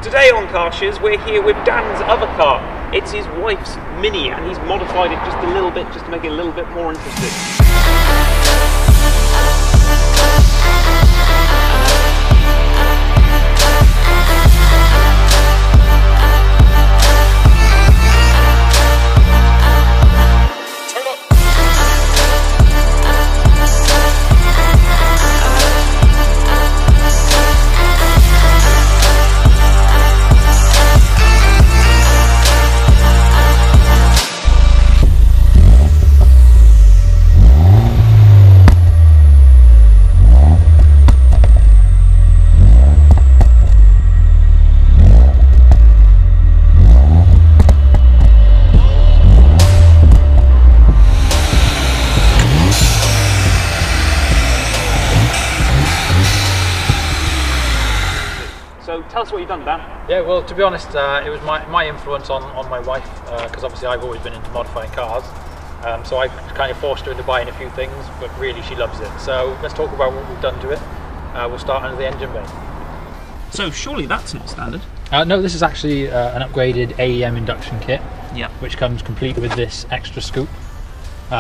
Today on Car Shiz, we're here with Dan's other car. It's his wife's Mini, and he's modified it just a little bit, just to make it a little bit more interesting. So tell us what you've done, Dan. Yeah, well, to be honest, it was my influence on my wife, because obviously I've always been into modifying cars. So I kind of forced her into buying a few things, but really she loves it. So let's talk about what we've done to it. We'll start under the engine bay. So surely that's not standard? No, this is actually an upgraded Aem Induction Kit, yeah, which comes complete with this extra scoop,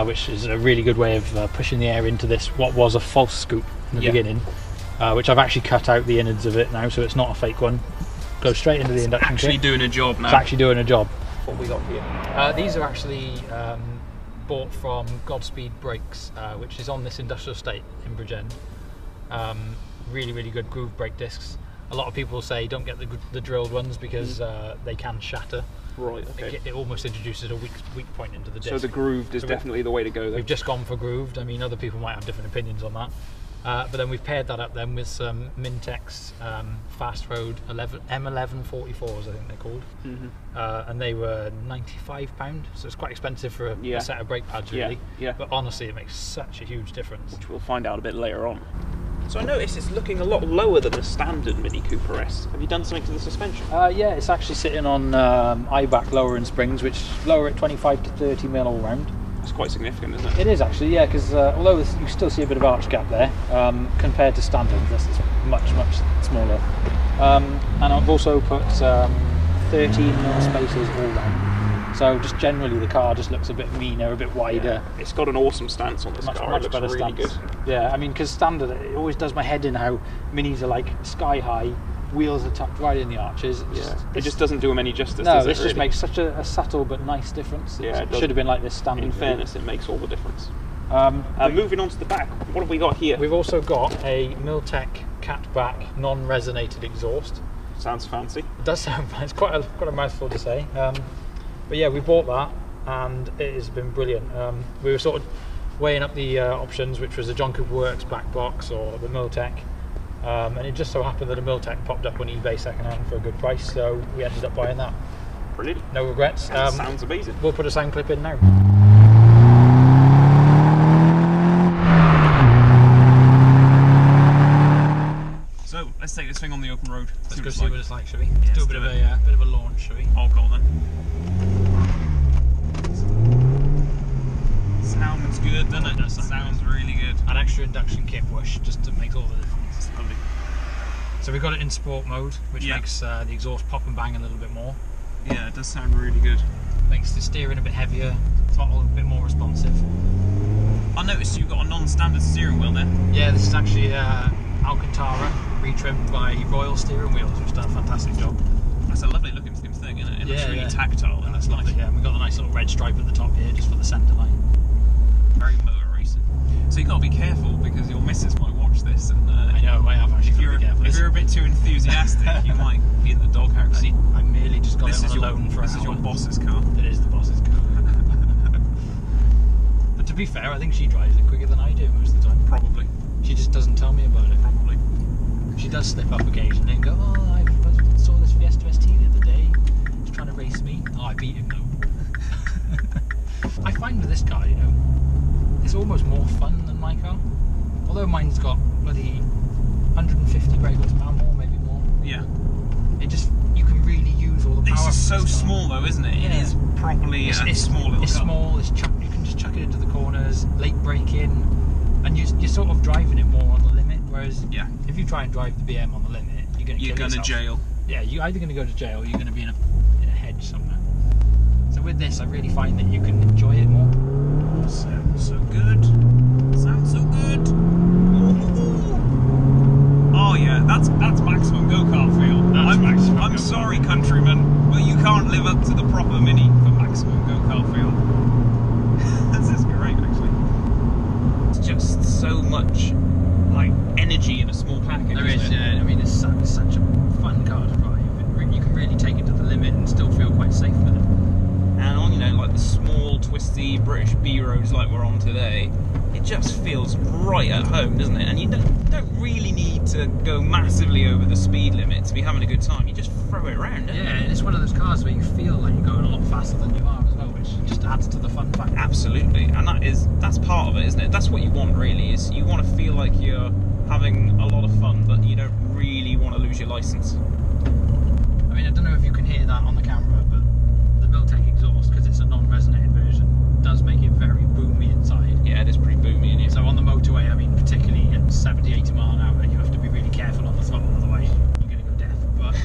which is a really good way of pushing the air into this, what was a false scoop in the beginning. Which I've actually cut out the innards of it now, so it's not a fake one. Goes straight into the induction kit. It's actually doing a job now. It's actually doing a job. What we got here? These are actually bought from Godspeed Brakes, which is on this industrial estate in Bridgend. Really, really good groove brake discs. A lot of people say don't get the drilled ones because they can shatter. Right, okay. It almost introduces a weak point into the disc. So the grooved is definitely the way to go then? We've just gone for grooved. I mean, other people might have different opinions on that. But then we've paired that up then with some Miltek's Fast Road M1144s, I think they're called, and they were £95, so it's quite expensive for a set of brake pads, really. Yeah. But honestly, it makes such a huge difference. Which we'll find out a bit later on. So I noticed it's looking a lot lower than the standard Mini Cooper S. Have you done something to the suspension? Yeah, it's actually sitting on I-back lowering springs, which lower it 25 to 30 mil all round. That's quite significant, isn't it? It is actually, yeah, because although you still see a bit of arch gap there, compared to standard, this is much smaller. And I've also put 13 mil spacers all round. So just generally the car just looks a bit meaner, a bit wider. Yeah. It's got an awesome stance on this car. Much better really stance. Good. Yeah, I mean, because standard, it always does my head in how Minis are like sky high, wheels are tucked right in the arches. It just doesn't do them any justice, no, does it? This really? just makes such a subtle but nice difference. Yeah, it should have been like this standard. In fairness, it makes all the difference. Moving on to the back, what have we got here? We've also got a Miltek catback non-resonated exhaust. Sounds fancy. It does sound fancy. It's quite a mouthful to say. But yeah, we bought that and it has been brilliant. We were sort of weighing up the options, which was the John Cooper Works back box or the Miltek. And it just so happened that a Miltek popped up on eBay second-hand for a good price, so we ended up buying that. Brilliant. No regrets. Sounds amazing. We'll put a sound clip in now. So let's take this thing on the open road. Let's go see what it's like, shall we? Let's do a bit of a launch, shall we? I'll go then. Sounds good, doesn't it? Sounds really good. An extra induction kit whoosh just to make all the difference. Lovely. So we've got it in sport mode, which makes the exhaust pop and bang a little bit more. Yeah, it does sound really good. Makes the steering a bit heavier, throttle a bit more responsive. I noticed you've got a non-standard steering wheel there. Yeah, this is actually Alcantara, retrimmed by Royal steering wheels, which done a fantastic job. That's a lovely looking thing, isn't it? It looks really tactile, and that's nice. Yeah, and we've got a nice little red stripe at the top here, just for the centre line. Very motor racing. So you've got to be careful, because your missus might watch this, and I know, I have actually got to be careful. If you're a bit too enthusiastic, you might be in the doghouse. I merely just got it on a loan for an hour. This is your boss's car. It is the boss's car. But to be fair, I think she drives it quicker than I do most of the time. Probably. She just doesn't tell me about it. Probably. She does slip up occasionally and go, oh, I saw this Fiesta ST the other day. He's trying to race me. Oh, I beat him though. I find with this car, you know, it's almost more fun than my car. Although mine's got bloody 150 brake horsepower more, maybe more. Yeah. It just, you can really use all the power. This is so small though, isn't it? Yeah. It is properly a small little car. It's small, you can just chuck it into the corners, late braking, and you're sort of driving it more on the limit, whereas if you try and drive the BM on the limit, you're going to jail. yeah, you're either going to go to jail or you're going to be in a hedge somewhere. So with this, I really find that you can enjoy it more. Sounds so good. Sounds so good. Oh yeah, that's maximum go-kart feel. I'm sorry, countrymen, but you can't live up to the proper Mini for maximum go-kart feel. This is great, actually. It's just so much like energy in a small package. There is, yeah. I mean, it's such a fun car to drive. You can really take it to the limit and still feel quite safe with it. And on, you know, like the small, twisty British B roads like we're on today, it just feels right at home, doesn't it? And you don't really need to go massively over the speed limit to be having a good time. You just throw it around, don't you? Yeah, and it's one of those cars where you feel like you're going a lot faster than you are as well, which just adds to the fun factor. Absolutely, and that's part of it, isn't it? That's what you want, really, is you want to feel like you're having a lot of fun, but you don't really want to lose your license. I mean, I don't know if you can hear that on the camera, but the Miltek exhaust, because it's a non-resonated version, does make it very boomy inside. Yeah, it is pretty boomy in here. So on the motorway, I mean, particularly at 70, 80 mile an hour, you have to be really careful on the throttle, otherwise you're going to go deaf. But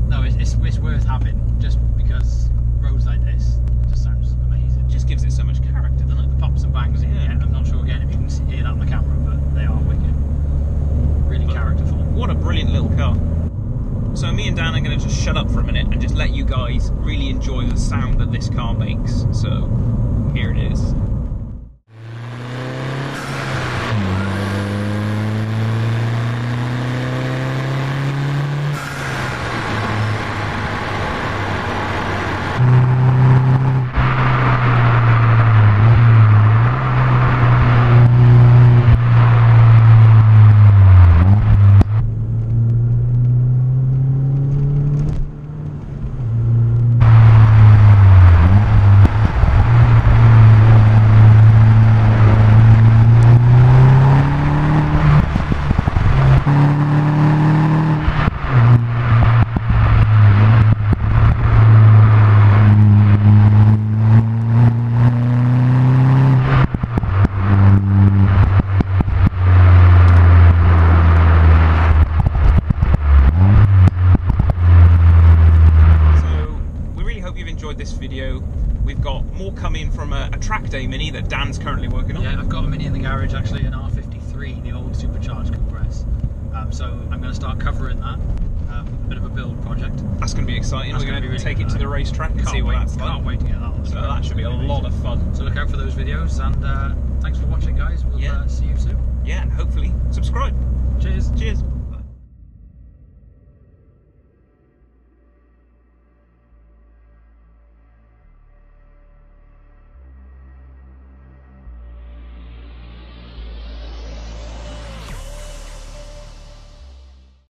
no, it's worth having, just because roads like this, it just sounds amazing. It just gives it so much character, doesn't it? The pops and bangs in here, I'm not sure again if you can hear that on the camera, but they are wicked. Really characterful. What a brilliant little car. So me and Dan are going to just shut up for a minute and just let you guys really enjoy the sound that this car makes. So here it is. This video. We've got more coming from a track day Mini that Dan's currently working on. Yeah, I've got a Mini in the garage, actually, an R53, the old supercharged Cooper S. So I'm going to start covering that. A bit of a build project. That's going to be exciting. We're going to really take it to the racetrack and see what that's like. Can't wait to get that on. So that should be a lot of fun. So look out for those videos, and thanks for watching, guys. We'll see you soon.